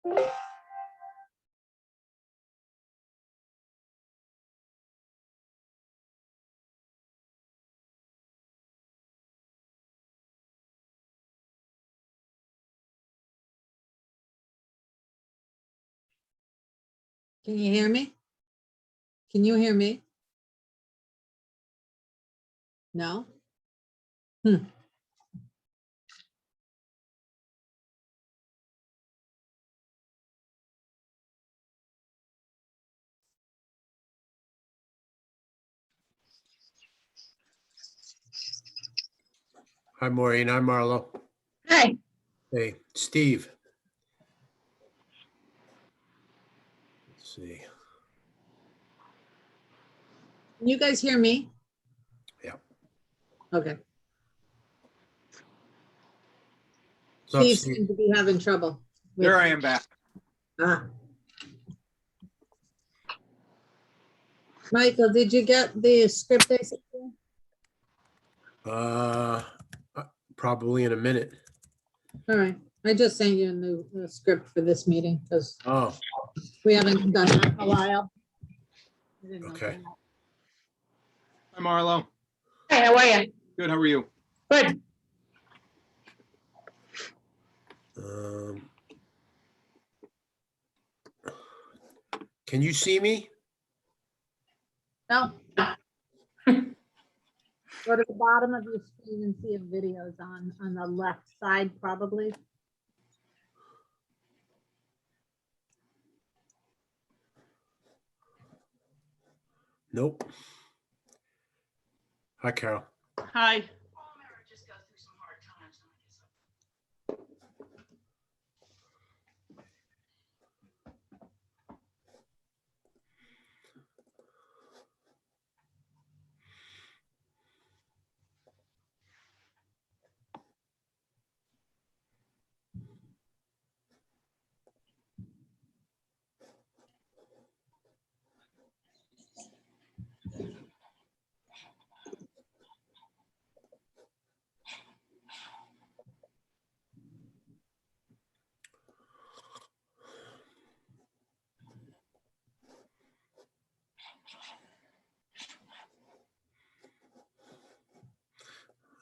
Can you hear me? Can you hear me? No? Hmm. Hi, Maureen. I'm Marlo. Hi. Hey, Steve. Let's see. Can you guys hear me? Yeah. Okay. What's up, Steve Steve? seems to be having trouble. with- There I am back. Ah. Michael, did you get the script I sent you? Probably in a minute. All right, I just sent you a new script for this meeting because Oh, we haven't done that in a while. I didn't know Okay. that. Hi, Marlo. Hi, how are you? Good, how are you? Good. can you see me? No. Go to the bottom of your screen and see if video's on the left side, probably. Nope. Hi, Carol. Hi.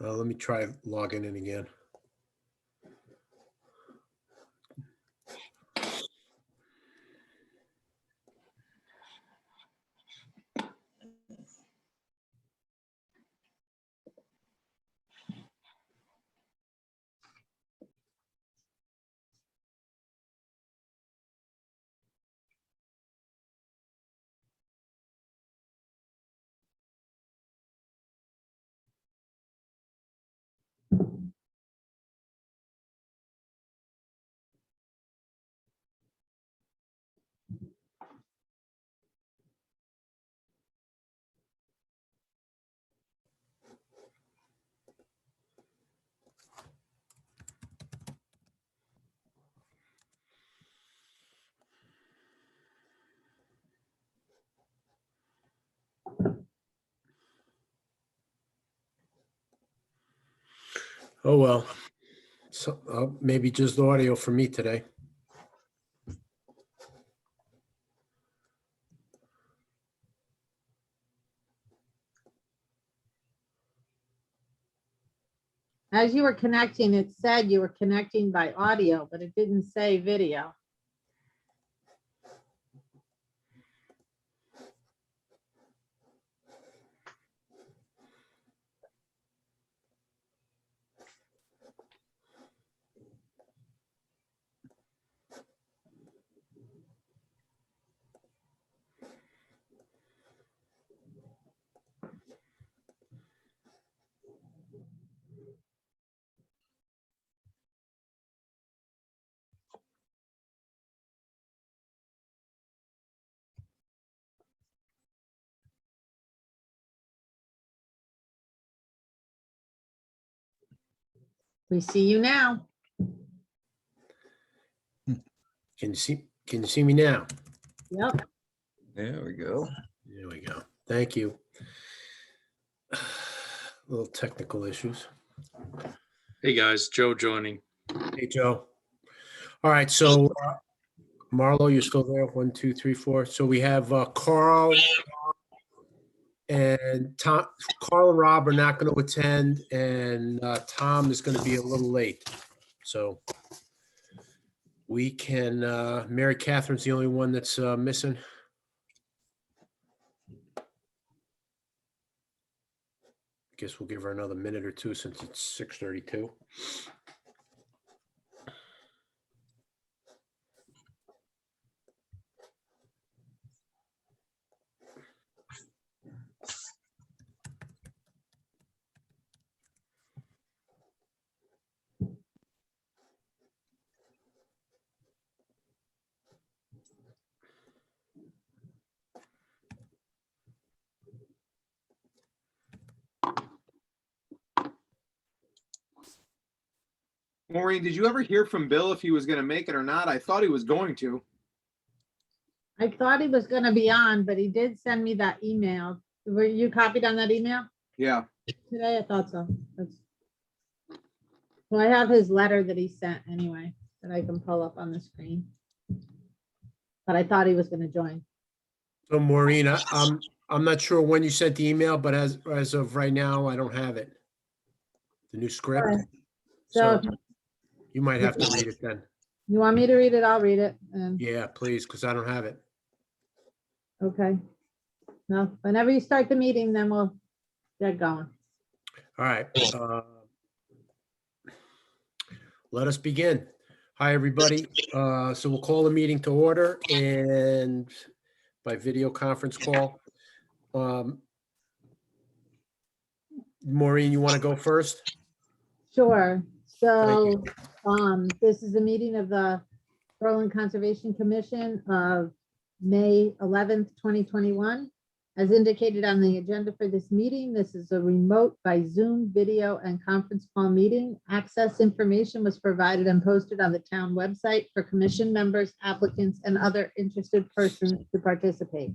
Let me try logging in again. Oh, well. So maybe just audio for me today. As you were connecting, it said you were connecting by audio, but it didn't say video. We see you now. Can you see me now? Yep. There we go. There we go. Thank you. Little technical issues. Hey guys, Joe joining. Hey, Joe. All right, so Marlo, you're still there? 1, 2, 3, 4. So we have Carl and Tom. Carl and Rob are not going to attend, and Tom is going to be a little late. So we can, Mary Catherine's the only one that's missing. Guess we'll give her another minute or two since it's 6:32. Maureen, did you ever hear from Bill if he was gonna make it or not? I thought he was going to. I thought he was gonna be on, but he did send me that email. Were you copied on that email Yeah. today? I thought so. Well, I have his letter that he sent anyway, that I can pull up on the screen. But I thought he was gonna join. So Maureen, I'm not sure when you sent the email, but as of right now, I don't have it. The new script. Alright. So So you might have to read it then. you want me to read it? I'll read it. And Yeah, please, because I don't have it. okay. No, whenever you start the meeting, then we'll get going. All right. Let us begin. Hi, everybody. So we'll call the meeting to order and by video conference call. Maureen, you want to go first? Sure. So, Thank this is a meeting of the Berlin Conservation Commission of May 11th, 2021. As indicated on the agenda for this meeting, this is a remote by Zoom video and conference call meeting. Access information was provided and posted on the town website for commission members, applicants, and other interested persons to participate.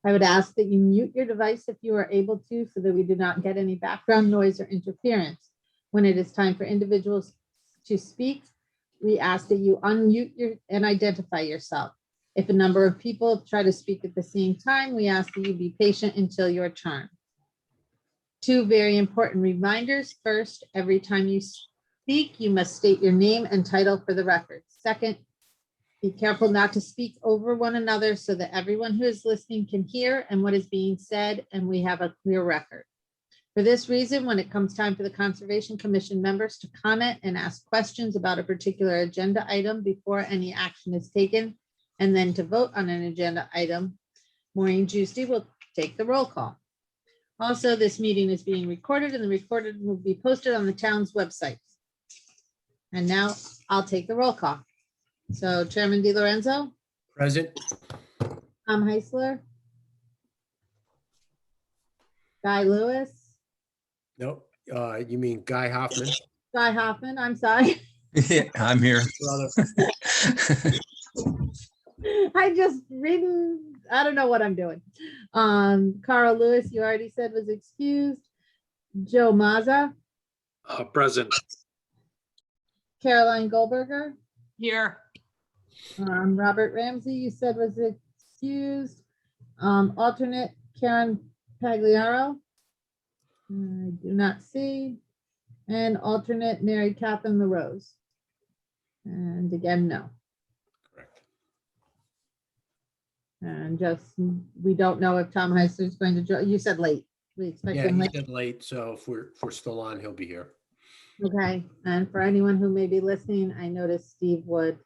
I would ask that you mute your device if you are able to, so that we do not get any background noise or interference. When it is time for individuals to speak, we ask that you unmute and identify yourself. If a number of people try to speak at the same time, we ask that you be patient until your turn. Two very important reminders. First, every time you speak, you must state your name and title for the record. Second, be careful not to speak over one another so that everyone who is listening can hear and what is being said, and we have a clear record. For this reason, when it comes time for the Conservation Commission members to comment and ask questions about a particular agenda item before any action is taken, and then to vote on an agenda item, Maureen Giusti will take the roll call. Also, this meeting is being recorded and the recorded will be posted on the town's website. And now I'll take the roll call. So Chairman DiLorenzo, Present. Tom Heisler, Guy Lewis, Nope. You mean Guy Hoffman? Guy Hoffman, I'm sorry. Yeah, I'm here. Brother. I just reading, I don't know what I'm doing. Carl Lewis, you already said was excused. Joe Mazza, Present. Caroline Goldberger, Here. Robert Ramsey, you said was excused. Alternate Karen Pagliaro. I do not see. And alternate Mary Catherine LaRose. And again, no. Correct. And just, we don't know if Tom Heisler is going to join. You said late. We expect Yeah, him he late. said late, so if we're still on, he'll be here. Okay, and for anyone who may be listening, I noticed Steve Wood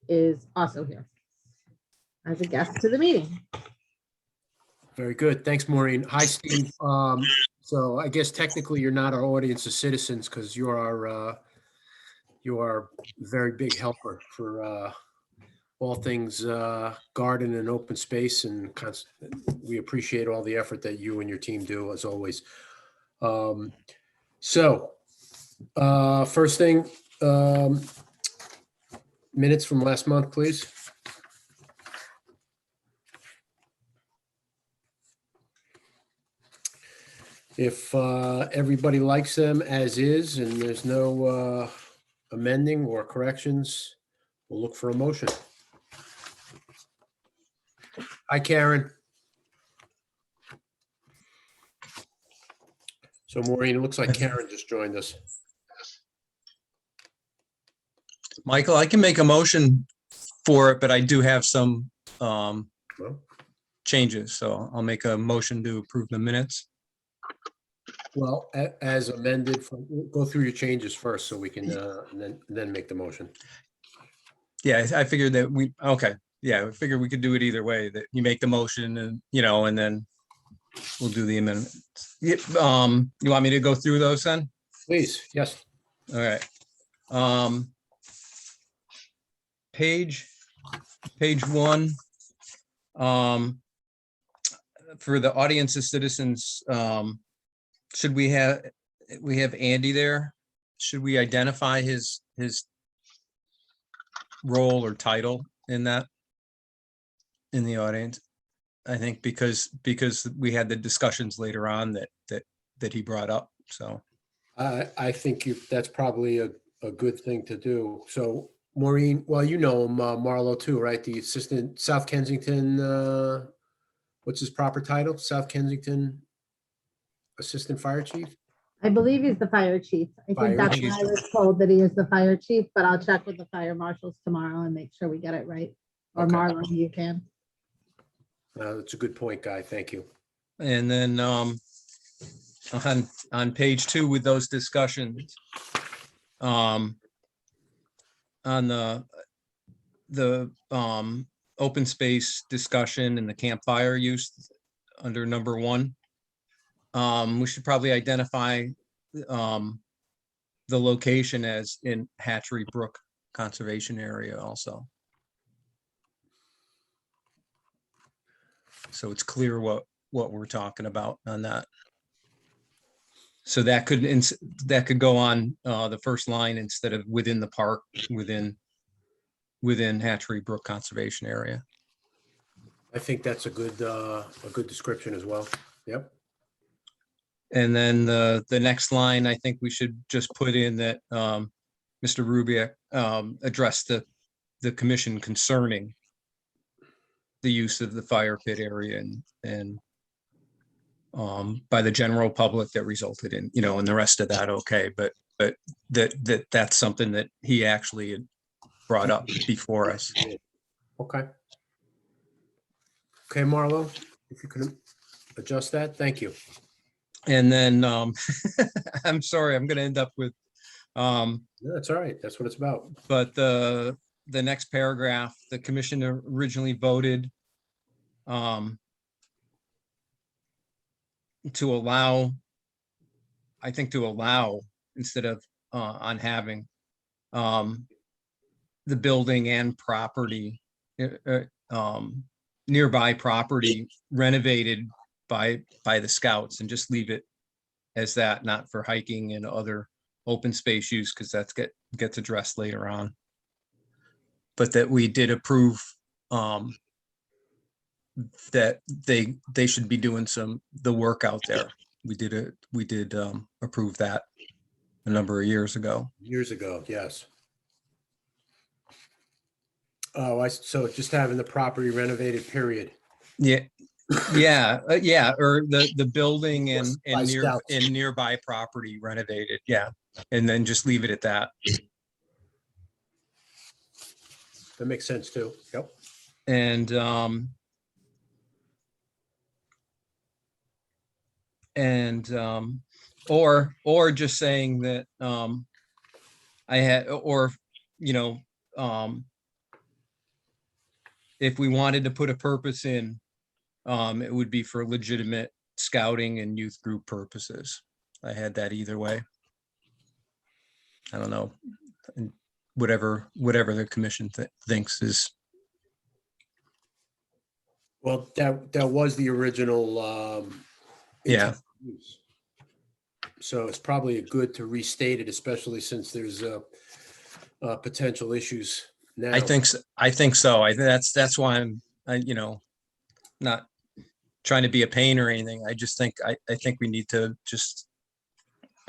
is also here as a guest to the meeting. Very good. Thanks, Maureen. Hi, Steve. So I guess technically you're not our audience of citizens because you are a very big helper for all things garden and open space, and we appreciate all the effort that you and your team do as always. First thing, minutes from last month, please. If everybody likes them as is and there's no amending or corrections, we'll look for a motion. Hi, Karen. So Maureen, it looks like Karen just joined us. Michael, I can make a motion for it, but I do have some Well, changes, so I'll make a motion to approve the minutes. Well, as amended, go through your changes first so we can, and then make the motion. Yeah, I figured that okay, yeah, I figured we could do it either way, that you make the motion and, and then we'll do the amendments. Yep, you want me to go through those then? Please, yes. All right. Page 1. For the audience of citizens, should we have Andy there? Should we identify his role or title in that, in the audience? I think because we had the discussions later on that he brought up, so. I think that's probably a good thing to do. So Maureen, well, you know him, Marlo too, right? The assistant South Kensington, what's his proper title? South Kensington Assistant Fire Chief? I believe he's the fire chief. I Fire think that's chief. what I was told, that he is the fire chief, but I'll check with the fire marshals tomorrow and make sure we get it right. Or Okay. Marlon, you can. That's a good point, Guy. Thank you. And then on page 2 with those discussions, on the open space discussion and the campfire use under number 1, we should probably identify the location as in Hatchery Brook Conservation Area also. So it's clear what we're talking about on that. So that could go on the first line instead of within the park, within Hatchery Brook Conservation Area. I think that's a good description as well. Yep. And then the next line, I think we should just put in that Mr. Rubiak addressed the commission concerning the use of the fire pit area and by the general public that resulted in, and the rest of that, okay, but that's something that he actually had brought up before us. Okay. Okay, Marlo, if you could adjust that, thank you. And then I'm sorry, I'm gonna end up with No, that's all right. That's what it's about. but the next paragraph, the commission originally voted to allow, I think to allow instead of on having the building and property, nearby property renovated by the scouts, and just leave it as that, not for hiking and other open space use, because that's gets addressed later on. But that we did approve that they should be doing the work out there. We did approve that a number of years ago. Years ago, yes. Oh, so just having the property renovated, period. Yeah, or the building and By scouts. nearby property renovated, yeah, and then just leave it at that. That makes sense too. Yep. And or just saying that I had, or if we wanted to put a purpose in, it would be for legitimate scouting and youth group purposes. I had that either way. I don't know, and whatever the commission thinks is. Well, that was the original. Yeah. use. So it's probably good to restate it, especially since there's potential issues now. I think so. That's why I'm, not trying to be a pain or anything. I just think, I think we need to just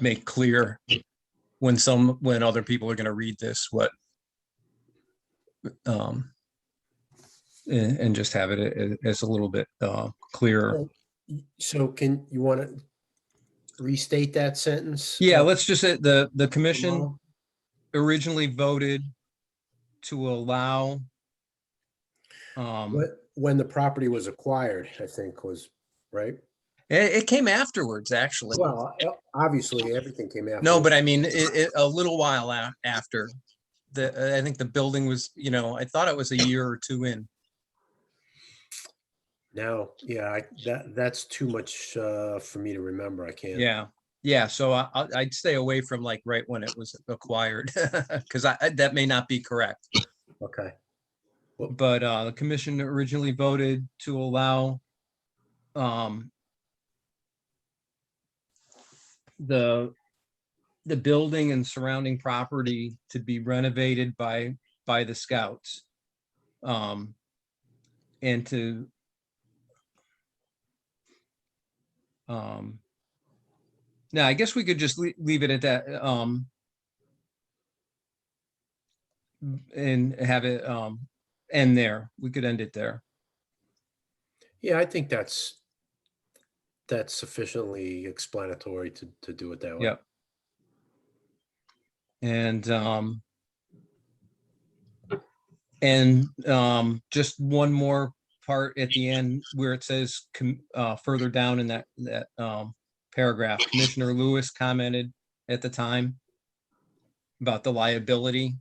make clear when other people are going to read this, what, and just have it as a little bit clearer. So can you want to restate that sentence? Yeah, let's just say the commission Tomorrow? originally voted to allow When the property was acquired, I think was, right? it came afterwards, actually. Well, obviously, everything came after. No, but I mean, a little while after I think the building was, I thought it was a year or two in. Now, yeah, that's too much for me to remember. I can't. Yeah. Yeah. So I'd stay away from like right when it was acquired because that may not be correct. Okay. But the commission originally voted to allow the building and surrounding property to be renovated by the scouts. And to now I guess we could just leave it at that and have it end there. We could end it there. Yeah, I think that's sufficiently explanatory to do it that way. Yep. And just one more part at the end where it says further down in that paragraph, Commissioner Lewis commented at the time about the liability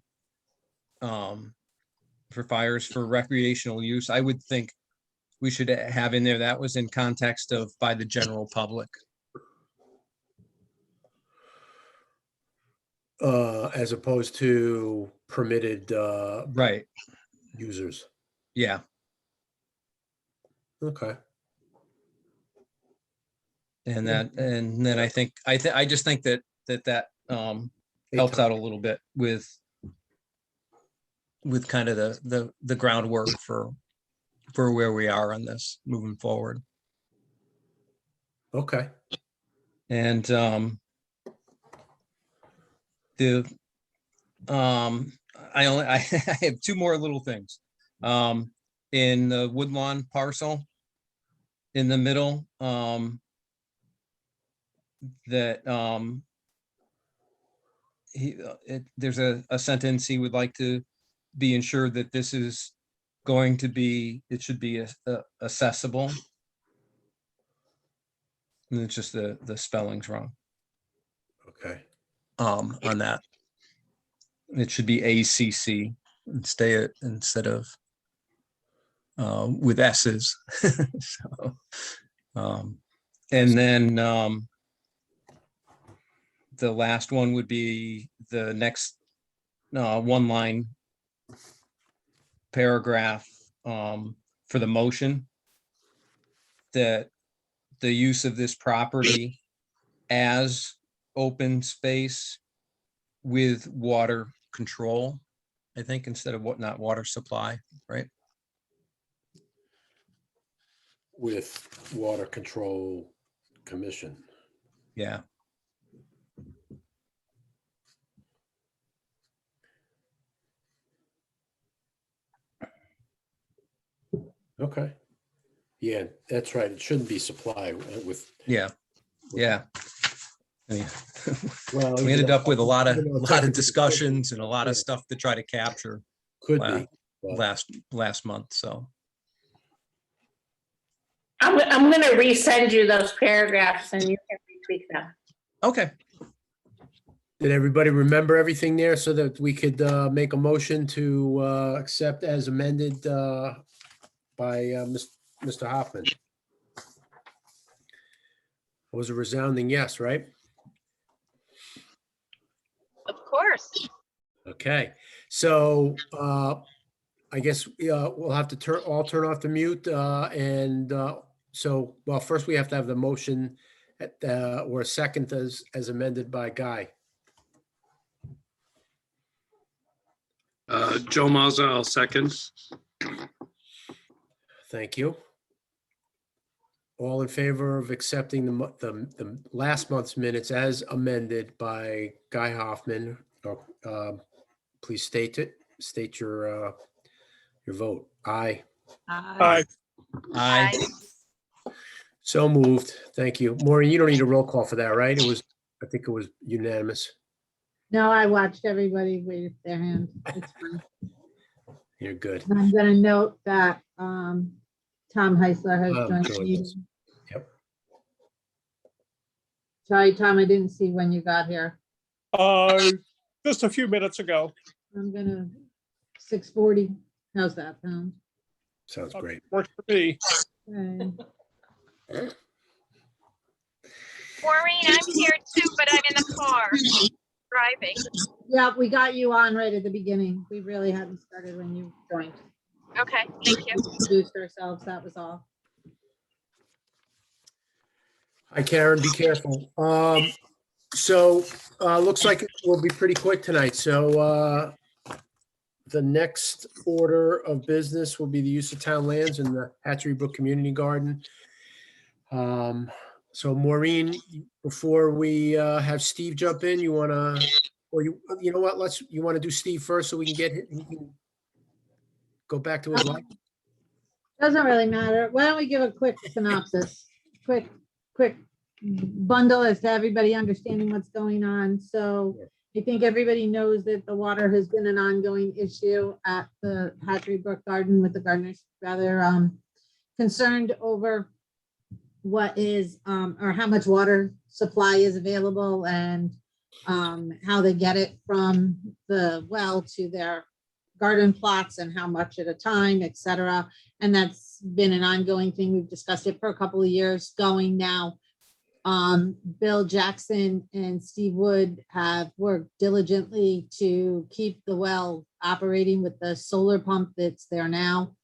for fires for recreational use. I would think we should have in there that was in context of by the general public. As opposed to permitted Right. users. Yeah. Okay. And then I just think that helps out a little bit with kind of the groundwork for where we are on this moving forward. Okay. And I have two more little things. In the Woodlawn parcel in the middle, there's a sentence he would like to be ensured that this is going to be, it should be accessible. And it's just the spelling's wrong Okay. on that. It should be ACC instead of with S's. So, and then the last one would be the next one line paragraph for the motion, that the use of this property as open space with water control, I think, instead of not water supply, right? With Water Control Commission. Yeah. Okay. Yeah, that's right. It shouldn't be supply with. Yeah. Yeah. Well, We ended up with a lot of technically, discussions and a lot of yeah. stuff to try to capture Could Wow. be. but- last month. So, I'm gonna resend you those paragraphs and you can retweak them. okay. Did everybody remember everything there so that we could make a motion to accept as amended by Mr. Hoffman? It was a resounding yes, right? Of course. Okay, so I guess we'll have to turn off the mute and so, well, first we have to have the motion or a second as amended by Guy. Joe Mazza, I'll second. Thank you. All in favor of accepting the last month's minutes as amended by Guy Hoffman? Please state your vote. Aye. Aye. Aye. So moved. Thank you. Maureen, you don't need a roll call for that, right? I think it was unanimous. No, I watched everybody wave their hand. It's fine. You're good. And I'm gonna note that Tom Heisler has joined the joined us. meeting. Yep. Sorry, Tom, I didn't see when you got here. Just a few minutes ago. I'm gonna 6:40. How's that sound? Sounds great. Works for me. Okay. Maureen, I'm here too, but I'm in the car driving. Yeah, we got you on right at the beginning. We really hadn't started when you joined. Okay, thank you. Introduced ourselves, that was all. Hi, Karen, be careful. So, looks like it will be pretty quick tonight. So, the next order of business will be the use of town lands in the Hatchery Brook Community Garden. So Maureen, before we, have Steve jump in, you wanna, or you know what, you wanna do Steve first so we can he can go back to his life? Doesn't really matter. Why don't we give a quick synopsis? Quick bundle as to everybody understanding what's going on. So I think everybody knows that the water has been an ongoing issue at the Hatchery Brook Garden, with the gardeners rather concerned over what is or how much water supply is available, and how they get it from the well to their garden plots and how much at a time, etc. And that's been an ongoing thing. We've discussed it for a couple of years going now. Bill Jackson and Steve Wood have worked diligently to keep the well operating with the solar pump that's there now.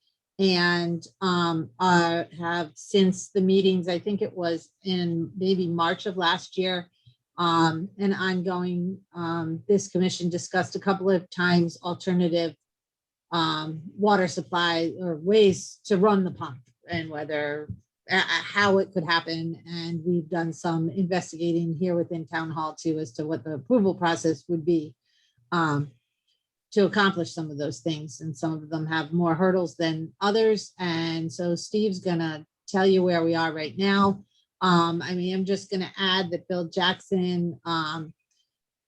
And have since the meetings, I think it was in maybe March of last year, and ongoing, this commission discussed a couple of times alternative water supply or ways to run the pump, and whether how it could happen. And we've done some investigating here within town hall too as to what the approval process would be to accomplish some of those things. And some of them have more hurdles than others. And so Steve's gonna tell you where we are right now. I mean, I'm just gonna add that Bill Jackson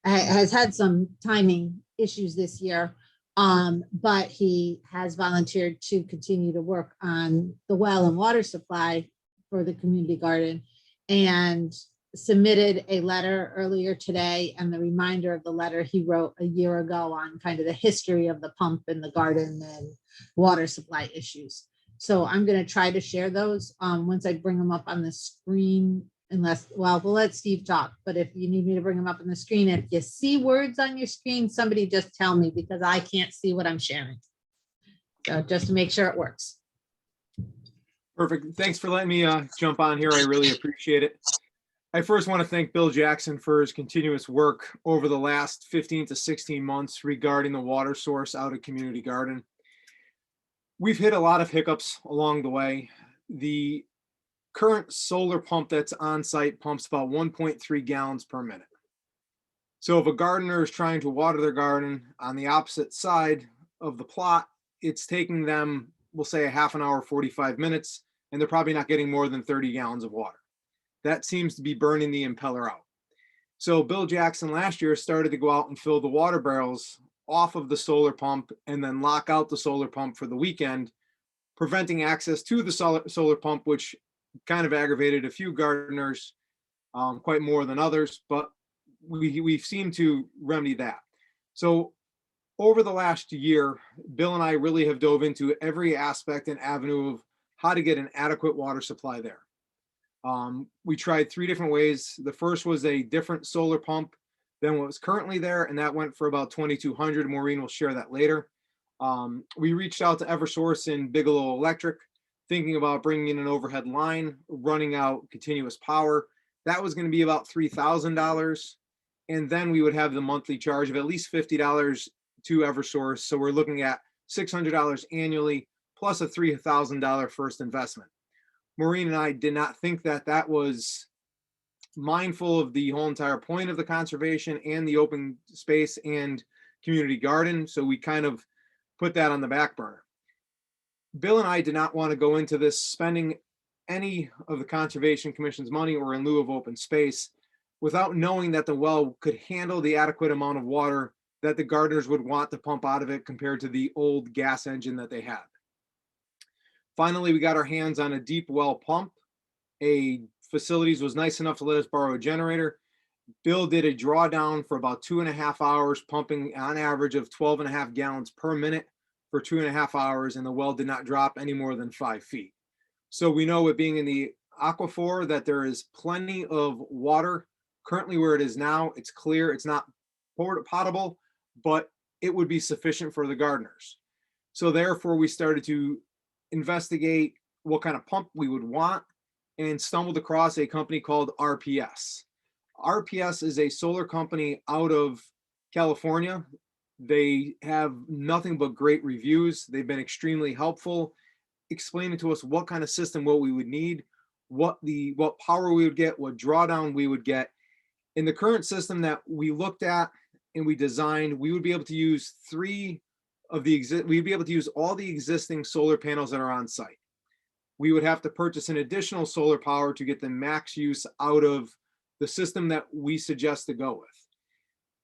has had some timing issues this year. But he has volunteered to continue to work on the well and water supply for the community garden, and submitted a letter earlier today, and the reminder of the letter he wrote a year ago on kind of the history of the pump in the garden and water supply issues. So I'm going to try to share those once I bring them up on the screen, unless, well, we'll let Steve talk, but if you need me to bring them up on the screen, if you see words on your screen, somebody just tell me, because I can't see what I'm sharing. So just to make sure it works. Perfect. Thanks for letting me jump on here. I really appreciate it. I first want to thank Bill Jackson for his continuous work over the last 15 to 16 months regarding the water source out at Community Garden. We've hit a lot of hiccups along the way. The current solar pump that's on site pumps about 1.3 gallons per minute. So if a gardener is trying to water their garden on the opposite side of the plot, it's taking them, we'll say, a half an hour, 45 minutes, and they're probably not getting more than 30 gallons of water. That seems to be burning the impeller out. So Bill Jackson last year started to go out and fill the water barrels off of the solar pump and then lock out the solar pump for the weekend, preventing access to the solar pump, which kind of aggravated a few gardeners, quite more than others, but we've seemed to remedy that. So over the last year, Bill and I really have dove into every aspect and avenue of how to get an adequate water supply there. We tried 3 different ways. The first was a different solar pump than what was currently there, and that went for about $2,200. Maureen will share that later. We reached out to Eversource and Bigelow Electric, thinking about bringing in an overhead line, running out continuous power. That was going to be about $3,000. And then we would have the monthly charge of at least $50 to Eversource. So we're looking at $600 annually, plus a $3,000 first investment. Maureen and I did not think that that was mindful of the whole entire point of the conservation and the open space and community garden. So we kind of put that on the back burner. Bill and I did not want to go into this spending any of the Conservation Commission's money or in lieu of open space without knowing that the well could handle the adequate amount of water that the gardeners would want to pump out of it compared to the old gas engine that they had. Finally, we got our hands on a deep well pump. A facilities was nice enough to let us borrow a generator. Bill did a drawdown for about 2.5 hours, pumping on average of 12.5 gallons per minute for 2.5 hours, and the well did not drop any more than 5 feet. So we know, it being in the aquifer, that there is plenty of water currently where it is now. It's clear, it's not potable, but it would be sufficient for the gardeners. So therefore, we started to investigate what kind of pump we would want and stumbled across a company called RPS. RPS is a solar company out of California. They have nothing but great reviews. They've been extremely helpful, explaining to us what kind of system, what we would need, what power we would get, what drawdown we would get. In the current system that we looked at and we designed, we would be able to use we'd be able to use all the existing solar panels that are on site. We would have to purchase an additional solar power to get the max use out of the system that we suggest to go with.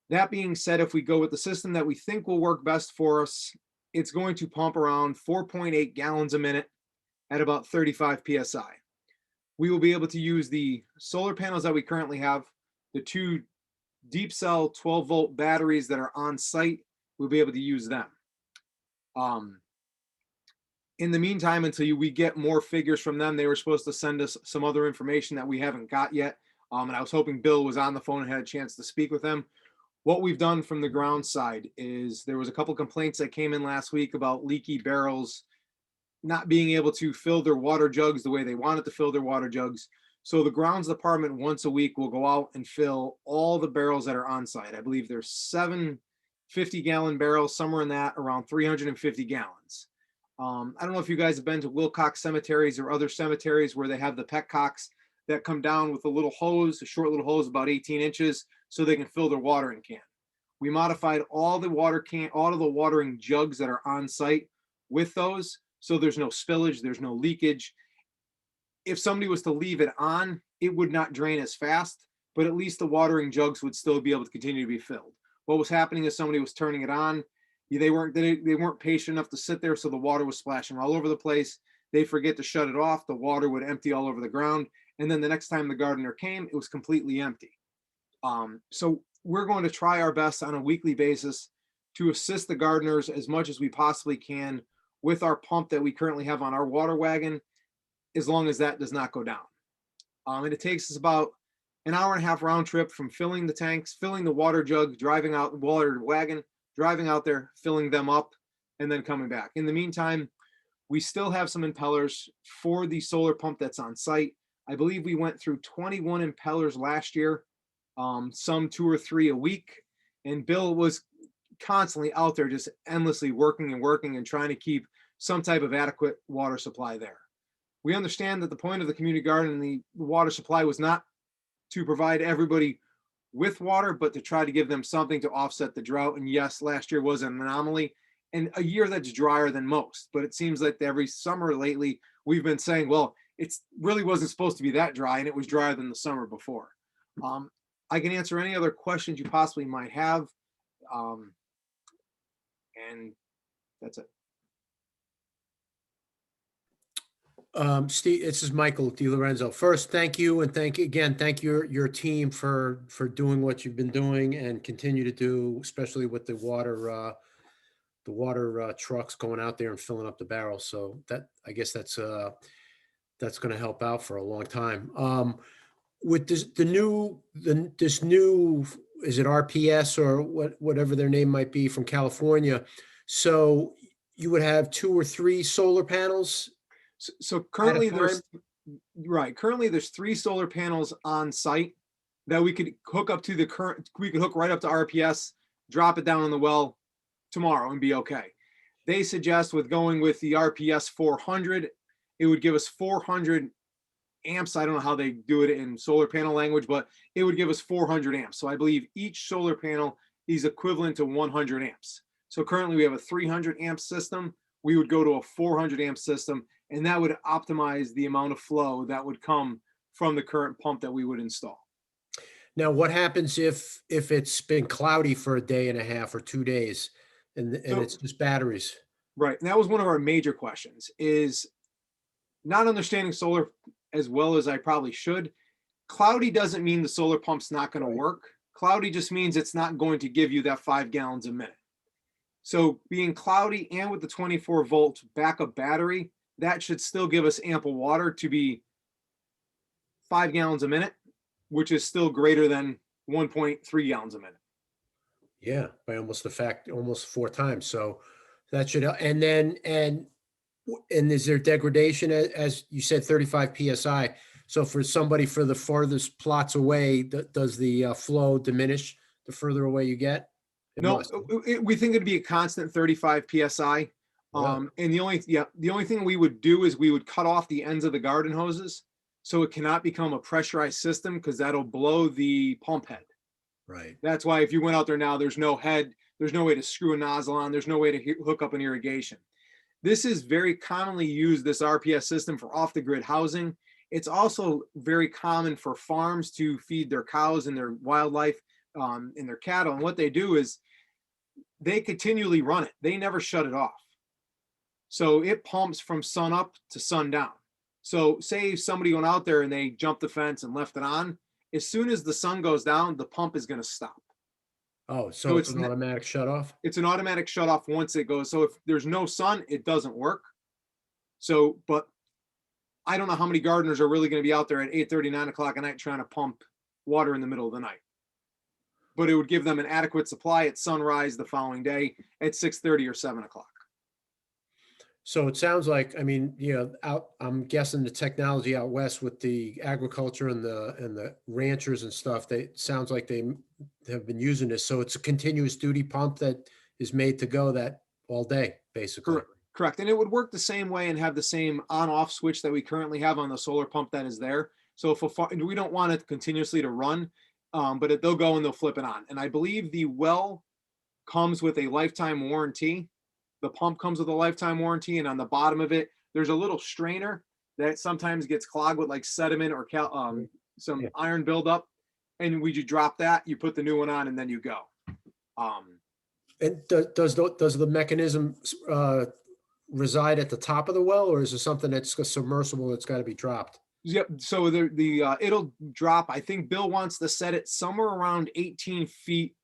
That being said, if we go with the system that we think will work best for us, it's going to pump around 4.8 gallons a minute at about 35 PSI. We will be able to use the solar panels that we currently have, the 2 deep cell 12-volt batteries that are on site. We'll be able to use them. In the meantime, until we get more figures from them, they were supposed to send us some other information that we haven't got yet. And I was hoping Bill was on the phone and had a chance to speak with them. What we've done from the ground side is there was a couple complaints that came in last week about leaky barrels not being able to fill their water jugs the way they wanted to fill their water jugs. So the grounds department once a week will go out and fill all the barrels that are on site. I believe there's 7 50-gallon barrels, somewhere in that, around 350 gallons. I don't know if you guys have been to Wilcox cemeteries or other cemeteries where they have the petcocks that come down with a little hose, a short little hose about 18 inches, so they can fill their watering can. We modified all the watering jugs that are on site with those, so there's no spillage, there's no leakage. If somebody was to leave it on, it would not drain as fast, but at least the watering jugs would still be able to continue to be filled. What was happening is somebody was turning it on. They weren't patient enough to sit there, so the water was splashing all over the place. They forget to shut it off. The water would empty all over the ground. And then the next time the gardener came, it was completely empty. So we're going to try our best on a weekly basis to assist the gardeners as much as we possibly can with our pump that we currently have on our water wagon, as long as that does not go down. And it takes us about an hour and a half round trip from filling the tanks, filling the water jug, driving out the water wagon, driving out there, filling them up, and then coming back. In the meantime, we still have some impellers for the solar pump that's on site. I believe we went through 21 impellers last year, some 2 or 3 a week. And Bill was constantly out there just endlessly working and trying to keep some type of adequate water supply there. We understand that the point of the community garden and the water supply was not to provide everybody with water, but to try to give them something to offset the drought. And yes, last year was an anomaly and a year that's drier than most, but it seems like every summer lately, we've been saying, well, it really wasn't supposed to be that dry, and it was drier than the summer before. I can answer any other questions you possibly might have. And that's it. Steve, this is Michael DiLorenzo. First, thank you, and thank your team for doing what you've been doing and continue to do, especially with the water trucks going out there and filling up the barrels. So that, I guess that's going to help out for a long time. With this new is it RPS or whatever their name might be from California? So you would have 2 or 3 solar panels. So currently currently there's 3 solar panels on site that we could hook up to we could hook right up to RPS, drop it down in the well tomorrow and be okay. They suggest with going with the RPS 400, it would give us 400 amps. I don't know how they do it in solar panel language, but it would give us 400 amps. So I believe each solar panel is equivalent to 100 amps. So currently we have a 300 amp system we would go to a 400 amp system, and that would optimize the amount of flow that would come from the current pump that we would install. Now, what happens if it's been cloudy for a day and a half or 2 days and it's just batteries? Right. And that was one of our major questions, is not understanding solar as well as I probably should. Cloudy doesn't mean the solar pump's not going to work. Cloudy just means it's not going to give you that 5 gallons a minute. So being cloudy and with the 24 volt backup battery, that should still give us ample water to be 5 gallons a minute, which is still greater than 1.3 gallons a minute. Yeah, by almost almost 4 times. So that should, and then, and is there degradation as you said, 35 PSI? So for somebody for the farthest plots away, does the flow diminish the further away you get? It No, must. we think it'd be a constant 35 PSI. And the only thing we would do is we would cut off the ends of the garden hoses so it cannot become a pressurized system, because that'll blow the pump head. Right. That's why if you went out there now, there's no head, there's no way to screw a nozzle on, there's no way to hook up an irrigation. This is very commonly used, this RPS system, for off the grid housing. It's also very common for farms to feed their cows and their wildlife and their cattle. And what they do is they continually run it. They never shut it off. So it pumps from sun up to sundown. So say somebody went out there and they jumped the fence and left it on, as soon as the sun goes down, the pump is going to stop. Oh, So so it's it's an not- automatic shut off? It's an automatic shut off once it goes. So if there's no sun, it doesn't work. So, but I don't know how many gardeners are really going to be out there at 8:30, 9 o'clock at night trying to pump water in the middle of the night. But it would give them an adequate supply at sunrise the following day at 6:30 or 7 o'clock. So it sounds like, I mean, I'm guessing the technology out west with the agriculture and the ranchers and stuff, it sounds like they have been using this. So it's a continuous duty pump that is made to go that all day, basically. Correct. And it would work the same way and have the same on-off switch that we currently have on the solar pump that is there. So if we don't want it continuously to run, but they'll go and they'll flip it on. And I believe the well comes with a lifetime warranty. The pump comes with a lifetime warranty, and on the bottom of it, there's a little strainer that sometimes gets clogged with like sediment or some Yeah. iron buildup. And you drop that, you put the new one on, and then you go. And does the mechanism reside at the top of the well, or is it something that's submersible that's got to be dropped? Yep. So it'll drop. I think Bill wants to set it somewhere around 18 feet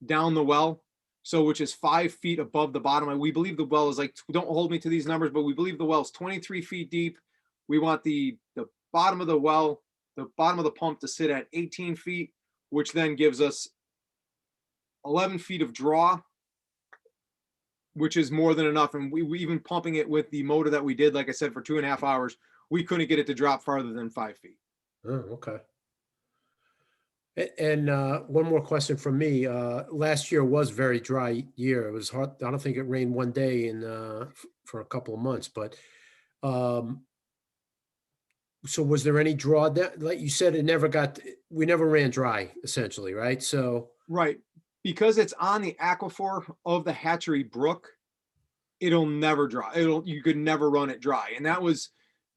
down the well. So which is 5 feet above the bottom. And we believe the well is like, don't hold me to these numbers, but we believe the well is 23 feet deep. We want the bottom of the well, the bottom of the pump to sit at 18 feet, which then gives us 11 feet of draw, which is more than enough. And we even pumping it with the motor that we did, like I said, for 2.5 hours, we couldn't get it to drop farther than 5 feet. Oh, okay. And one more question from me. Last year was a very dry year. It was hard. I don't think it rained one day for a couple of months, but so was there any drawdown? Like you said, we never ran dry essentially, right? So. Right. Because it's on the aquifer of the Hatchery Brook, it'll never dry. You could never run it dry. And that was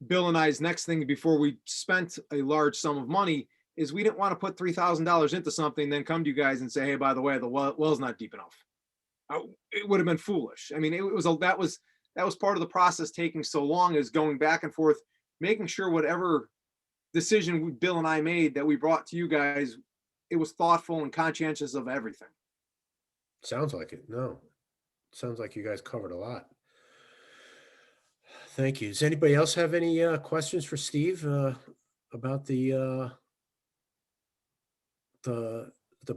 Bill and I's next thing before we spent a large sum of money, is we didn't want to put $3,000 into something, then come to you guys and say, hey, by the way, the well's not deep enough. It would have been foolish. I mean, that was part of the process taking so long, is going back and forth, making sure whatever decision Bill and I made that we brought to you guys, it was thoughtful and conscientious of everything. Sounds like it. No, sounds like you guys covered a lot. Thank you. Does anybody else have any questions for Steve about the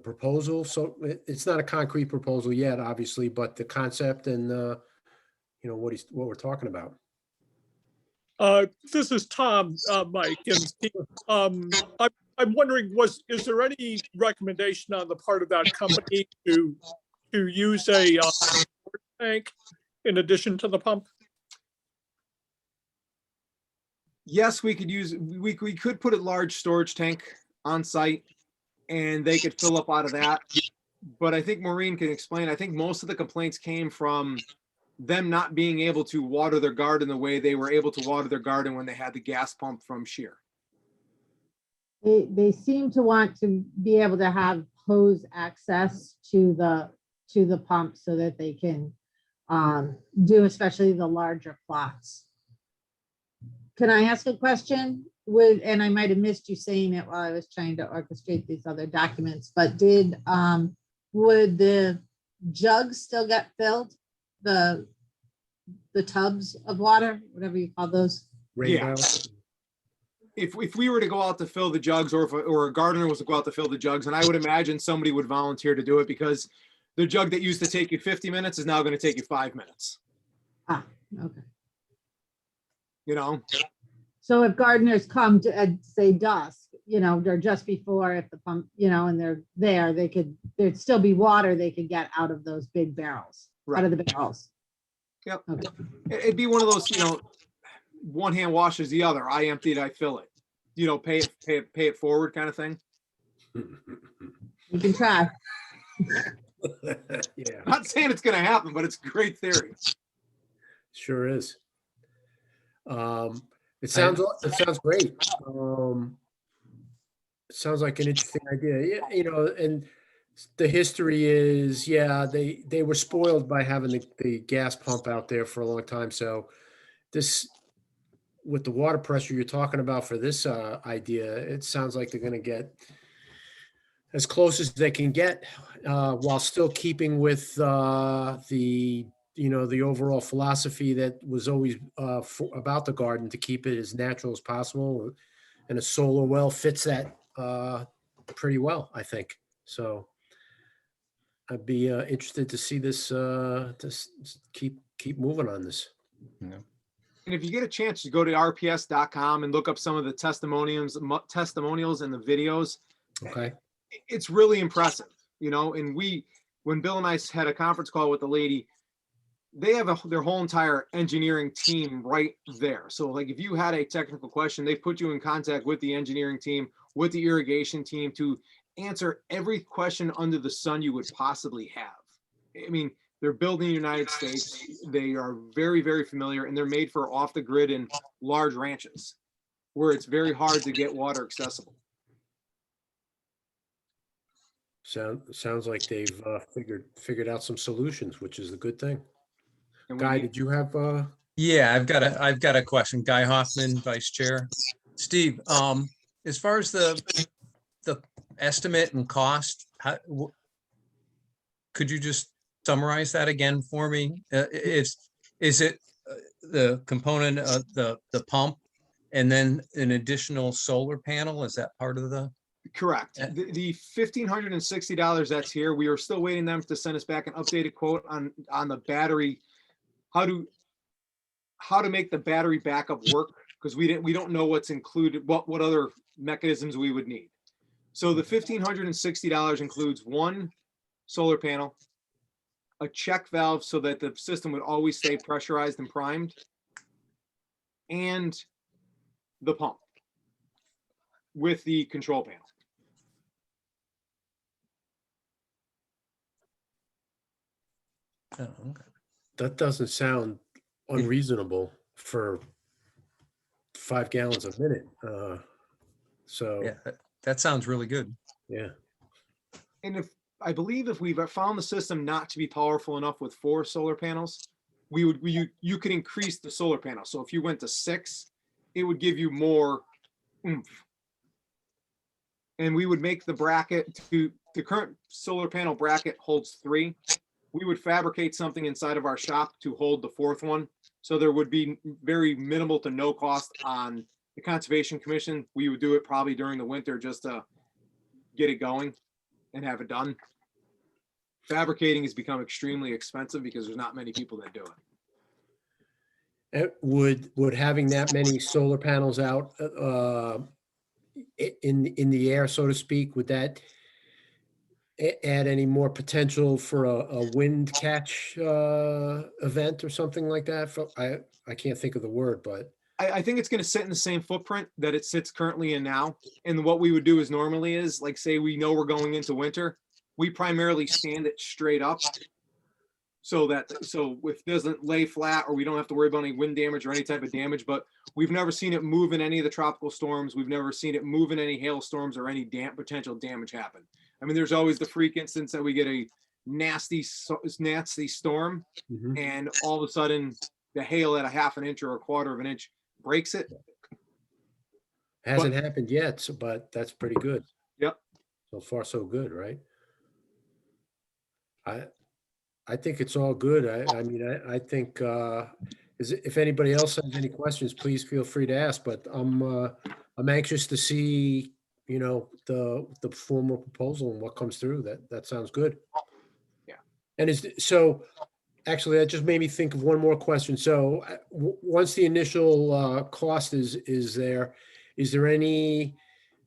proposal? So it's not a concrete proposal yet, obviously, but the concept and what we're talking about. This is Tom, Mike, and Steve. I'm wondering, is there any recommendation on the part of that company to use a tank in addition to the pump? Yes, we could put a large storage tank on site and they could fill up out of that. But I think Maureen can explain. I think most of the complaints came from them not being able to water their garden the way they were able to water their garden when they had the gas pump from Shear. They seem to want to be able to have hose access to the pump so that they can do especially the larger plots. Can I ask a question? And I might have missed you saying it while I was trying to orchestrate these other documents, but would the jugs still get filled? The tubs of water, whatever you call those? Rainbow. If we were to go out to fill the jugs, or a gardener was to go out to fill the jugs, and I would imagine somebody would volunteer to do it, because the jug that used to take you 50 minutes is now going to take you 5 minutes, Okay. you know? So if gardeners come to, say dusk, or just before, if the pump, and they're there, there'd still be water they could get out of those big barrels, out of the barrels. Yep. Okay. It'd be one of those, one hand washes the other. I empty it, I fill it. Pay it forward kind of thing. You can try. Yeah, Not saying it's going to happen, but it's a great theory. sure is. It sounds great. It sounds like an interesting idea. Yeah, and the history is, they were spoiled by having the gas pump out there for a long time. So this, with the water pressure you're talking about for this idea, it sounds like they're going to get as close as they can get while still keeping with the overall philosophy that was always about the garden, to keep it as natural as possible. And a solar well fits that pretty well, I think. So I'd be interested to see this, keep moving on this. And if you get a chance to go to rps.com and look up some of the testimonials and the videos, Okay. it's really impressive, and when Bill and I had a conference call with the lady, they have their whole entire engineering team right there. So like, if you had a technical question, they put you in contact with the engineering team, with the irrigation team, to answer every question under the sun you would possibly have. I mean, they're built in the United States. They are very, very familiar, and they're made for off the grid and large ranches where it's very hard to get water accessible. Sounds like they've figured out some solutions, which is a good thing. And Guy, did you have Yeah, I've got a question. Guy Hoffman, Vice Chair. Steve, as far as the estimate and cost, could you just summarize that again for me? Is it the component of the pump and then an additional solar panel? Is that part of the? Correct. The $1,560 that's here, we are still waiting them to send us back an updated quote on the battery, how to make the battery backup work, because we don't know what's included, what other mechanisms we would need. So the $1,560 includes one solar panel, a check valve so that the system would always stay pressurized and primed, and the pump with the control panel. Oh, okay. that? Doesn't sound unreasonable for 5 gallons a minute. So Yeah, that sounds really good. yeah. And I believe if we've found the system not to be powerful enough with 4 solar panels, you could increase the solar panel. So if you went to 6, it would give you more oomph. And we would make the bracket the current solar panel bracket holds 3. We would fabricate something inside of our shop to hold the 4th one. So there would be very minimal to no cost on the Conservation Commission. We would do it probably during the winter just to get it going and have it done. Fabricating has become extremely expensive because there's not many people that do it. Would having that many solar panels out in the air, so to speak, would that add any more potential for a wind catch event or something like that? I can't think of the word, but I think it's going to sit in the same footprint that it sits currently in now. And what we would do is normally is, like, say we know we're going into winter, we primarily stand it straight up. so if it doesn't lay flat or we don't have to worry about any wind damage or any type of damage, but we've never seen it move in any of the tropical storms. We've never seen it move in any hailstorms or any potential damage happen. I mean, there's always the freak instance that we get a nasty storm Mhm. and all of a sudden the hail at a half an inch or a quarter of an inch breaks it. Hasn't happened yet, so, but that's pretty good. Yep. So far, so good, right? I think it's all good. I mean, I think, if anybody else has any questions, please feel free to ask, but I'm anxious to see, you know, the formal proposal and what comes through. That sounds good. Yeah. And actually, that just made me think of one more question. So once the initial cost is there, is there any,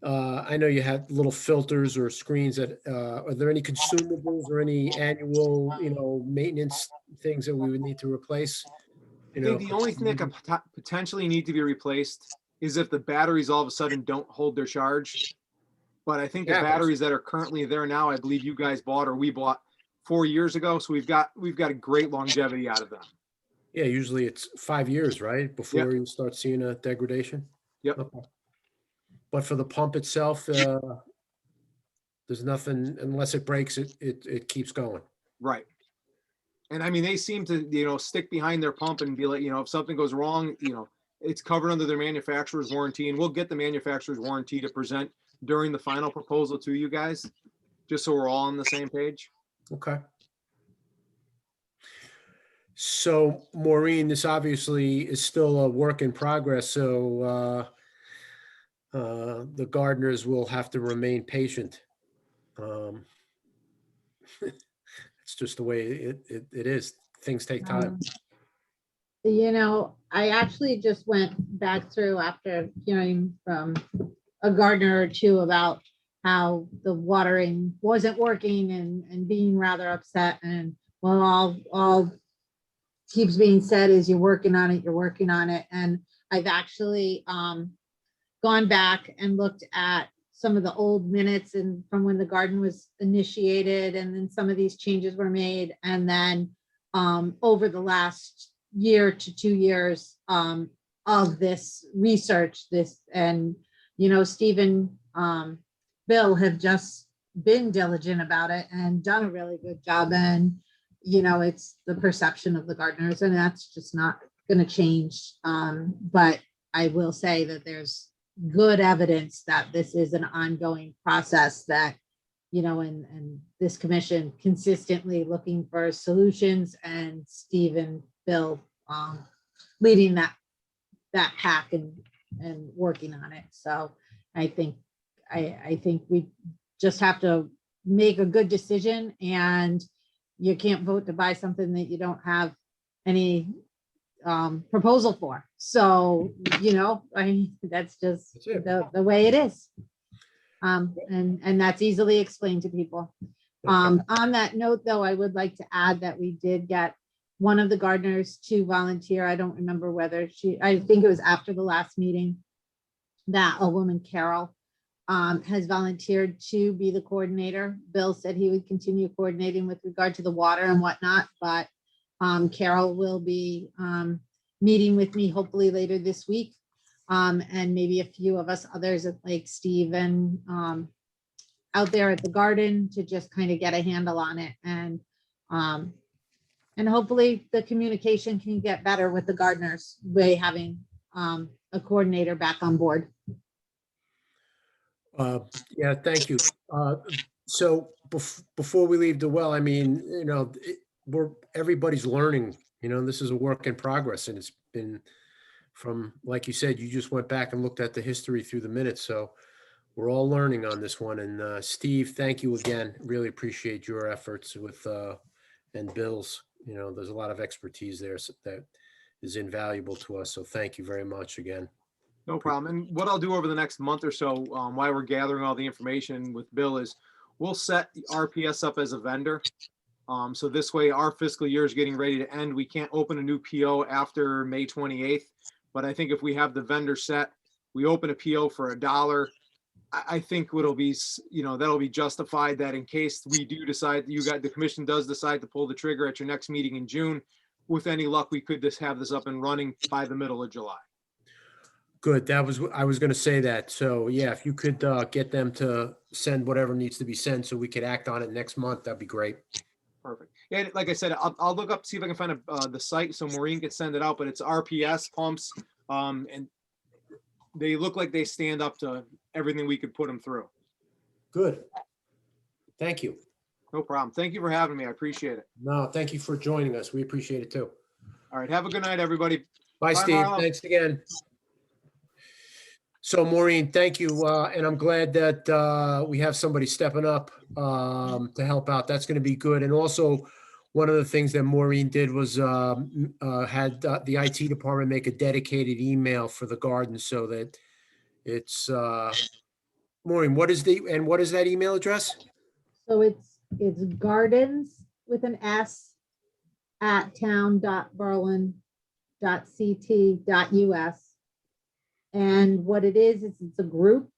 I know you had little filters or screens that, are there any consumables or any annual, you know, maintenance things that we would need to replace? I You think know, the only thing that could potentially need to be replaced is if the batteries all of a sudden don't hold their charge. But I think the Happens. batteries that are currently there now, I believe you guys bought or we bought 4 years ago. So we've got a great longevity out of them. Yeah, usually it's 5 years, right? Before you start seeing a degradation? Yep. Okay. But for the pump itself, there's nothing, unless it breaks, it keeps going. Right. And I mean, they seem to, you know, stick behind their pump and be like, you know, if something goes wrong, you know, it's covered under their manufacturer's warranty, and we'll get the manufacturer's warranty to present during the final proposal to you guys, just so we're all on the same page. Okay. So Maureen, this obviously is still a work in progress, so the gardeners will have to remain patient. It's just the way it is. Things take time. You know, I actually just went back through after hearing from a gardener or two about how the watering wasn't working and being rather upset. And well, all keeps being said is you're working on it, you're working on it. And I've actually gone back and looked at some of the old minutes and from when the garden was initiated, and then some of these changes were made. And then over the last year to 2 years of this research, and you know, Stephen, Bill have just been diligent about it and done a really good job. And you know, it's the perception of the gardeners, and that's just not going to change. But I will say that there's good evidence that this is an ongoing process, that you know, and this commission consistently looking for solutions, and Steve and Bill leading that pack and working on it. So I think we just have to make a good decision, and you can't vote to buy something that you don't have any proposal for. So, you know, that's just That's it. the way it is. And that's easily explained to people. On that note, though, I would like to add that we did get one of the gardeners to volunteer. I don't remember whether I think it was after the last meeting, that a woman, Carol, has volunteered to be the coordinator. Bill said he would continue coordinating with regard to the water and whatnot, but Carol will be meeting with me hopefully later this week. And maybe a few of us others like Steve and out there at the garden to just kind of get a handle on it. And hopefully the communication can get better with the gardeners by having a coordinator back on board. Yeah, thank you. So before we leave the well, I mean, you know, everybody's learning, you know, this is a work in progress, and it's been from, like you said, you just went back and looked at the history through the minutes. So we're all learning on this one. And Steve, thank you again. Really appreciate your efforts with, and Bill's, you know, there's a lot of expertise there that is invaluable to us. So thank you very much again. No problem. And what I'll do over the next month or so, while we're gathering all the information with Bill, is we'll set the RPS up as a vendor. So this way our fiscal year is getting ready to end. We can't open a new PO after May 28th. But I think if we have the vendor set, we open a PO for $1. I think what'll be, that'll be justified, that in case we do decide, the commission does decide to pull the trigger at your next meeting in June, with any luck, we could just have this up and running by the middle of July. Good. I was going to say that. So yeah, if you could get them to send whatever needs to be sent so we could act on it next month, that'd be great. Perfect. And like I said, I'll look up, see if I can find the site so Maureen can send it out, but it's RPS pumps. And they look like they stand up to everything we could put them through. Good. Thank you. No problem. Thank you for having me. I appreciate it. No, thank you for joining us. We appreciate it too. All right. Have a good night, everybody. Bye, Bye, Steve. Marlo. Thanks again. So Maureen, thank you. And I'm glad that we have somebody stepping up to help out. That's going to be good. And also, one of the things that Maureen did was had the IT department make a dedicated email for the garden so that it's Maureen, what is that email address? So it's gardens with an S at town.berlin.ct.us. And what it is, it's a group.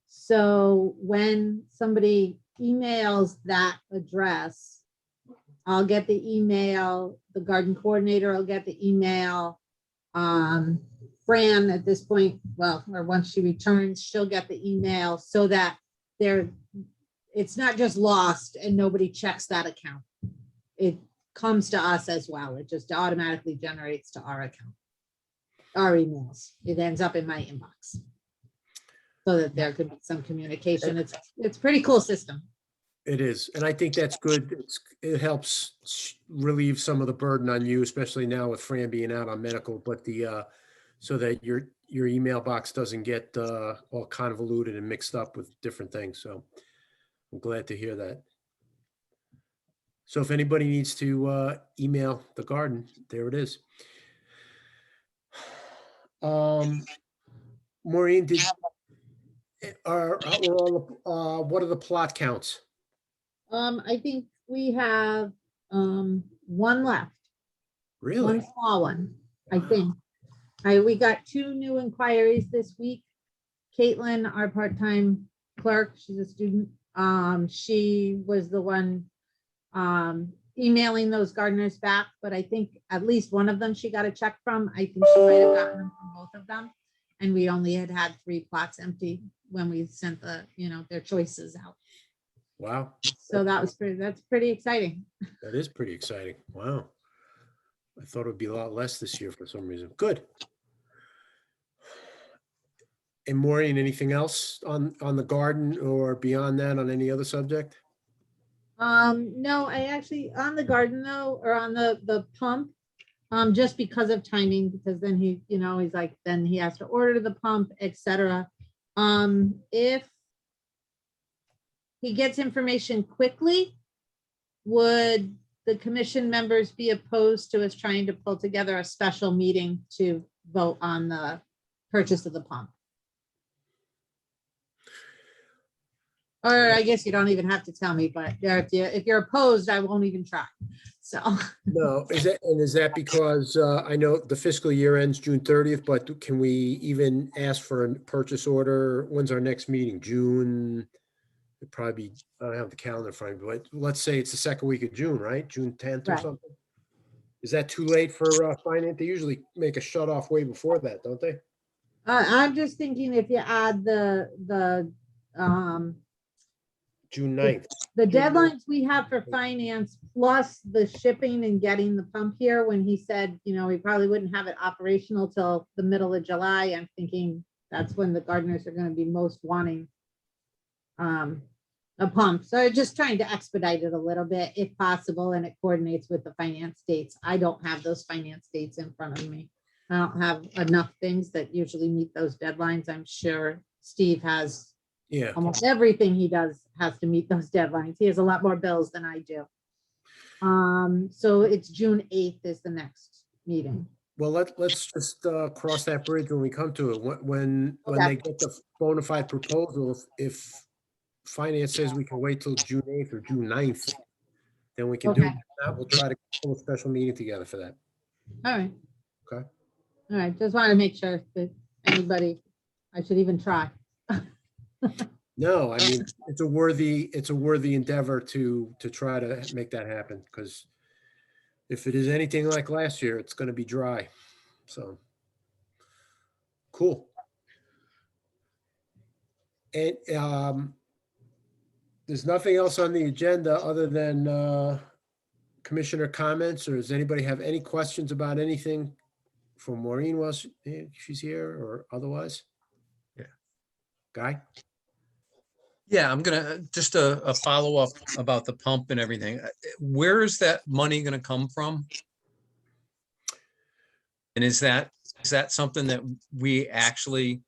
So when somebody emails that address, I'll get the email, the garden coordinator will get the email. Fran at this point, well, or once she returns, she'll get the email so that it's not just lost and nobody checks that account. It comes to us as well. It just automatically generates to our account, our emails. It ends up in my inbox. So that there could be some communication. It's a pretty cool system. It is. And I think that's good. It helps relieve some of the burden on you, especially now with Fran being out on medical, but so that your email box doesn't get all convoluted and mixed up with different things. So I'm glad to hear that. So if anybody needs to email the garden, there it is. Maureen, what are the plot counts? I think we have one left, Really? one small one, I think. We got 2 new inquiries this week. Caitlin, our part-time clerk, she's a student. She was the one emailing those gardeners back, but I think at least one of them she got a check from. I think she might have gotten them from both of them. And we only had 3 plots empty when we sent their choices out. Wow. So that's pretty exciting. That is pretty exciting. Wow. I thought it would be a lot less this year for some reason. Good. And Maureen, anything else on the garden or beyond that on any other subject? No, I actually, on the garden though, or on the pump, just because of timing, because then he's like, then he has to order the pump, etc. If he gets information quickly, would the commission members be opposed to us trying to pull together a special meeting to vote on the purchase of the pump? Or I guess you don't even have to tell me, but if you're opposed, I won't even try. So. No, is that because I know the fiscal year ends June 30th, but can we even ask for a purchase order? When's our next meeting? June? It'd probably be, I don't have the calendar in front of me, but let's say it's the second week of June, right? June 10th or Right. something? Is that too late for finance? They usually make a shut off way before that, don't they? I'm just thinking if you add the June 9th. the deadlines we have for finance plus the shipping and getting the pump here, when he said, we probably wouldn't have it operational till the middle of July, I'm thinking that's when the gardeners are going to be most wanting a pump. So just trying to expedite it a little bit if possible, and it coordinates with the finance dates. I don't have those finance dates in front of me. I don't have enough things that usually meet those deadlines. I'm sure Steve has Yeah. almost everything he does has to meet those deadlines. He has a lot more bills than I do. So it's June 8th is the next meeting. Well, let's just cross that bridge when we come to it. When Okay. they get the bona fide proposal, if finance says we can wait till June 8th or June 9th, then we can do Okay. that. We'll try to pull a special meeting together for that. All right. Okay. All right, just wanted to make sure that anybody, I should even try. No, I mean, it's a worthy endeavor to try to make that happen, because if it is anything like last year, it's gonna be dry. So, cool. And there's nothing else on the agenda other than commissioner comments, or does anybody have any questions about anything from Maureen while she's here or otherwise? Yeah. Guy? Yeah, I'm gonna, just a follow-up about the pump and everything. Where is that money gonna come from? And is that something that we actually,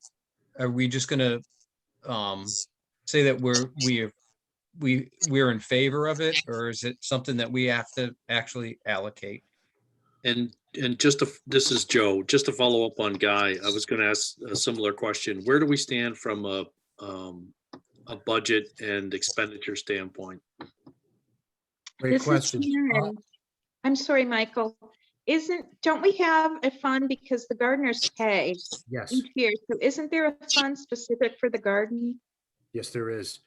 are we just gonna say that we're in favor of it, or is it something that we have to actually allocate? And this is Joe, just to follow up on Guy, I was gonna ask a similar question. Where do we stand from a budget and expenditure standpoint? Great This is question. Karen. I'm sorry, Michael. Don't we have a fund because the gardeners pay Yes, each year? So isn't there a fund specific for the garden? yes, there is.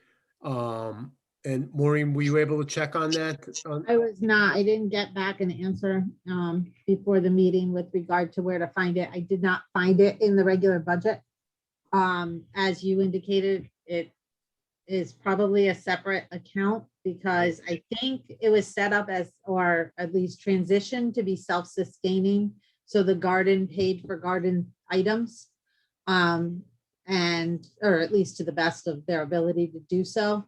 And Maureen, were you able to check on that? I was not, I didn't get back an answer before the meeting with regard to where to find it. I did not find it in the regular budget. As you indicated, it is probably a separate account because I think it was set up as, or at least transitioned to be self-sustaining. So the garden paid for garden items. Or at least to the best of their ability to do so.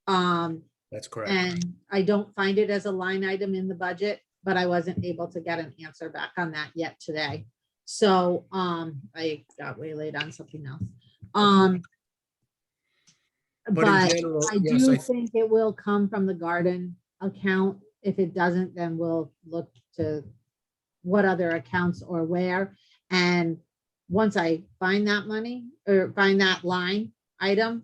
That's correct. And I don't find it as a line item in the budget, but I wasn't able to get an answer back on that yet today. So, I got waylaid on something else. But in But general, I yes, do think it will come from the garden account. If it doesn't, then we'll look to what other accounts or where. And once I find that money or find that line item,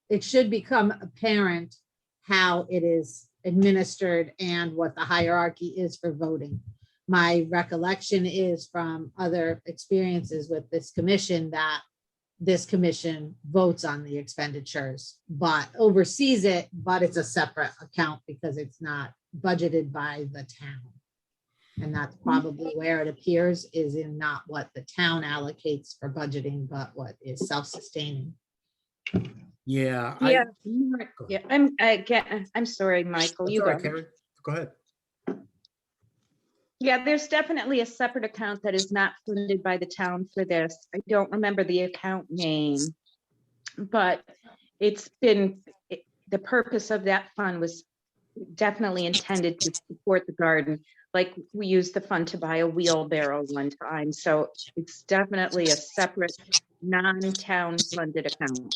it should become apparent how it is administered and what the hierarchy is for voting. My recollection is from other experiences with this commission that this commission votes on the expenditures, but oversees it, but it's a separate account because it's not budgeted by the town. And that's probably where it appears, is in not what the town allocates for budgeting, but what is self-sustaining. yeah. Yeah, I'm sorry, Michael, you go. Karen, go ahead. Yeah, there's definitely a separate account that is not funded by the town for this. I don't remember the account name. But the purpose of that fund was definitely intended to support the garden. Like we used the fund to buy a wheelbarrow one time. So it's definitely a separate non-town funded account.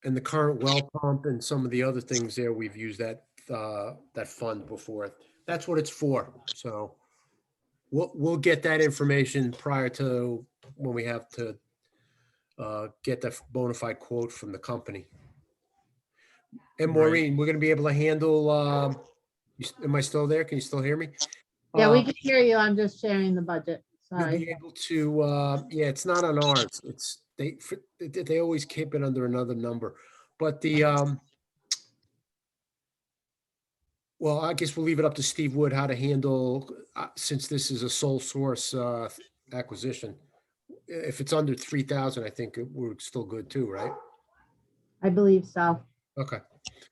And the current well pump and some of the other things there, we've used that fund before. That's what it's for. So we'll get that information prior to when we have to get the bona fide quote from the company. And Maureen, we're gonna be able to handle, am I still there? Can you still hear me? Yeah, we can hear you. I'm just sharing the budget. You'll Sorry. be able to, yeah, it's not on ours. They always keep it under another number, but well, I guess we'll leave it up to Steve Wood how to handle, since this is a sole source acquisition. If it's under 3,000, I think we're still good too, right? I believe so. Okay,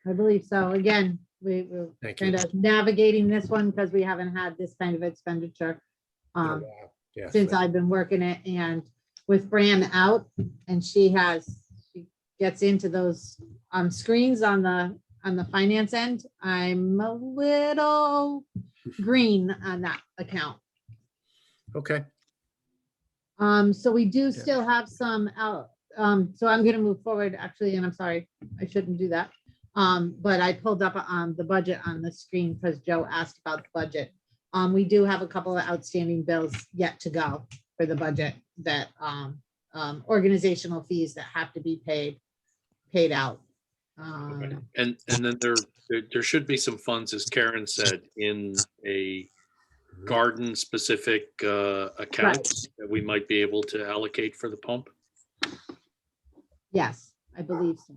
I believe so. Again, we're thank you. kind of navigating this one because we haven't had this kind of expenditure Wow. Yeah, since I've been working it, and with Fran out, and she gets into those screens on the finance end. I'm a little green on that account. okay, So we do still have some out. So I'm gonna move forward actually, and I'm sorry, I shouldn't do that. But I pulled up the budget on the screen because Joe asked about the budget. We do have a couple of outstanding bills yet to go for the budget that organizational fees that have to be paid out. And then there should be some funds, as Karen said, in a garden specific account that we might be able to allocate for the pump. Yes, I believe so.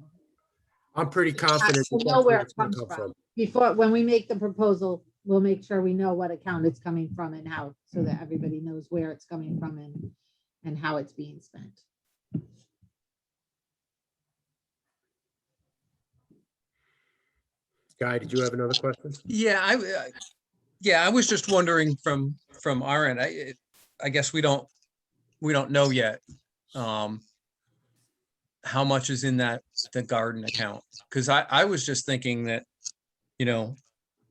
I'm pretty confident. We'll that know that's where where it it's gonna comes come from. Before, when we make the proposal, we'll make sure we know what account it's coming from and how, so that everybody knows where it's coming from and how it's being spent. Guy, did you have another question? Yeah, I was just wondering from our end, I guess we don't know yet. How much is in the garden account? Cause I was just thinking that,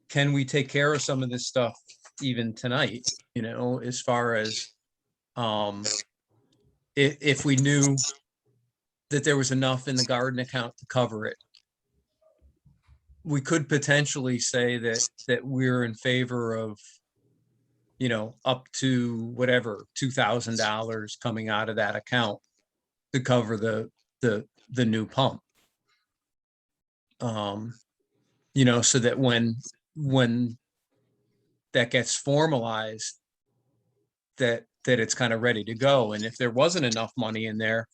can we take care of some of this stuff even tonight, as far as, if we knew that there was enough in the garden account to cover it. We could potentially say that we're in favor of, up to whatever, $2,000 coming out of that account to cover the new pump. So that when that gets formalized, that it's kind of ready to go. And if there wasn't enough money in there,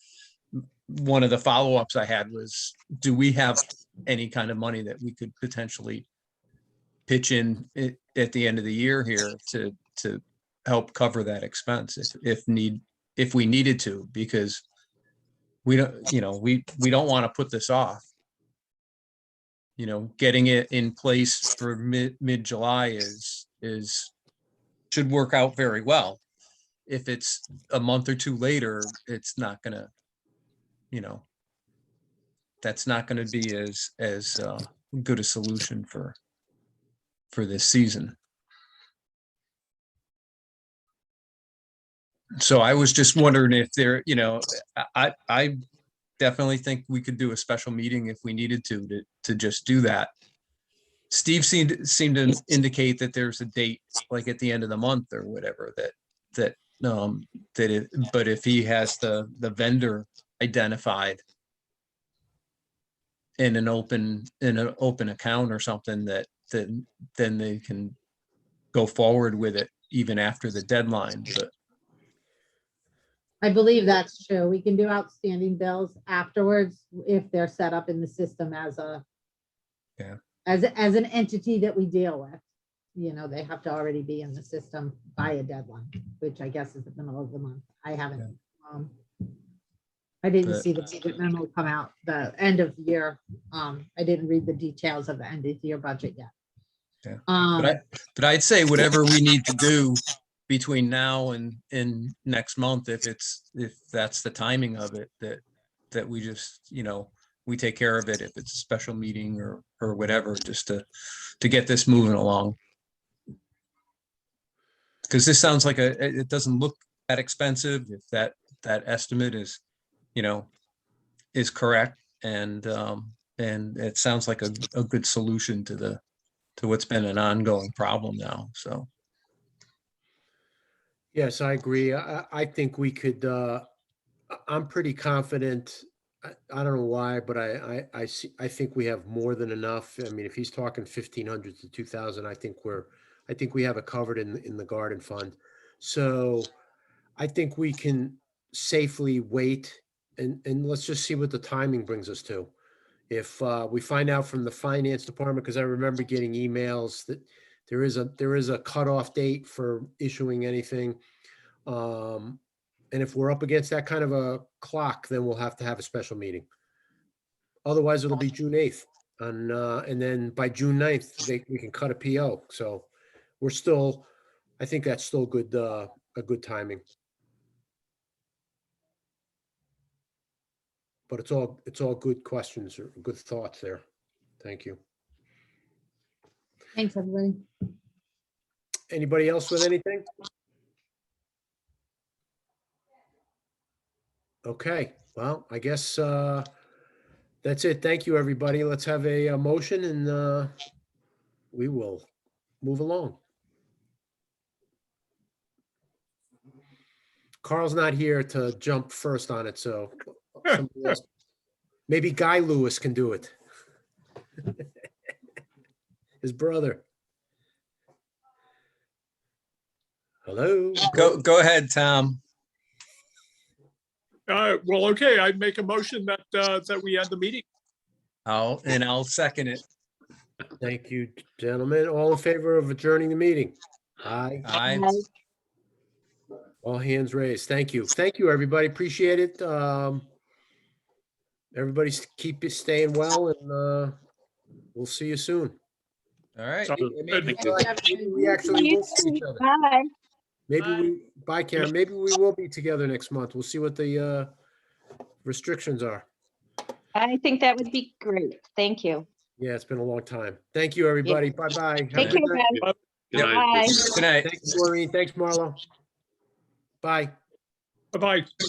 one of the follow-ups I had was, do we have any kind of money that we could potentially pitch in at the end of the year here to help cover that expense if we needed to, because we don't, we don't want to put this off. Getting it in place for mid-July should work out very well. If it's a month or two later, it's not gonna, that's not gonna be as good a solution for this season. So I was just wondering if there, I definitely think we could do a special meeting if we needed to just do that. Steve seemed to indicate that there's a date, like at the end of the month or whatever, but if he has the vendor identified in an open account or something, then they can go forward with it even after the deadline. But I believe that's true. We can do outstanding bills afterwards if they're set up in the system as as an entity that we deal with. They have to already be in the system by a deadline, which I guess is the middle of the month. I haven't. I didn't see the budget memo come out the end of the year. I didn't read the details of the end of the year budget yet. Yeah. But I'd say whatever we need to do between now and next month, if that's the timing of it, that we just, we take care of it, if it's a special meeting or whatever, just to get this moving along. Because this sounds like it doesn't look that expensive if that estimate is, is correct. And it sounds like a good solution to what's been an ongoing problem now, so. Yes, I agree. I think we could, I'm pretty confident. I don't know why, but I think we have more than enough. I mean, if he's talking 1,500 to 2,000, I think we have it covered in the garden fund. So I think we can safely wait and let's just see what the timing brings us to. If we find out from the finance department, because I remember getting emails that there is a cutoff date for issuing anything. And if we're up against that kind of a clock, then we'll have to have a special meeting. Otherwise, it'll be June 8th. And then by June 9th, we can cut a PO. So I think that's still good, a good timing. But it's all good questions or good thoughts there. Thank you. Thanks, everybody. Anybody else with anything? Okay, well, I guess that's it. Thank you, everybody. Let's have a motion and we will move along. Carl's not here to jump first on it, so somebody else- maybe Guy Lewis can do it. His brother. Hello? Go ahead, Tom. Well, okay, I make a motion that, that we end the meeting. I'll second it. Thank you, gentlemen. All in favor of adjourning the meeting? Aye. Aye. All hands raised. Thank you. Thank you, everybody. Appreciate it. Everybody keep staying well and we'll see you soon. All right. So- Maybe we actually will see each other. Bye. Bye, Karen. Maybe we will be together next month. We'll see what the restrictions are. I think that would be great. Thank you. Yeah, it's been a long time. Thank you, everybody. Bye-bye. Have a Take good care, night. guys. Good night. Bye. Good night. Thanks, Maureen. Thanks, Marlo. Bye. Bye-bye.